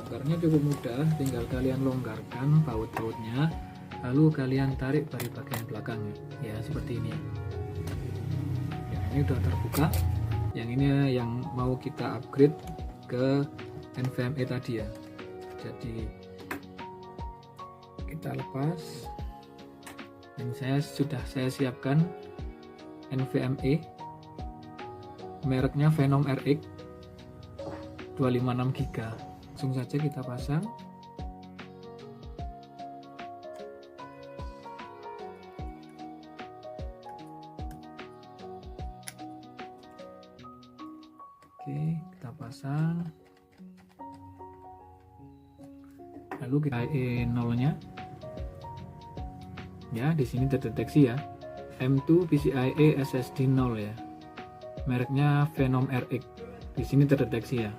Bongkarnya cukup mudah, tinggal kalian longgarkan baut-bautnya, lalu kalian tarik dari bagian belakangnya, ya seperti ini. Ya, ini udah terbuka. Yang ini yang mau kita upgrade ke NVMe tadi ya. Jadi kita lepas. Dan saya siapkan NVMe, mereknya Venom RX 256GB. Langsung saja kita pasang. Oke, kita pasang. Lalu kita PCIe 0-nya. Ya, di sini terdeteksi ya. M2 PCIe SSD 0 ya. Mereknya Venom RX. Di sini terdeteksi ya.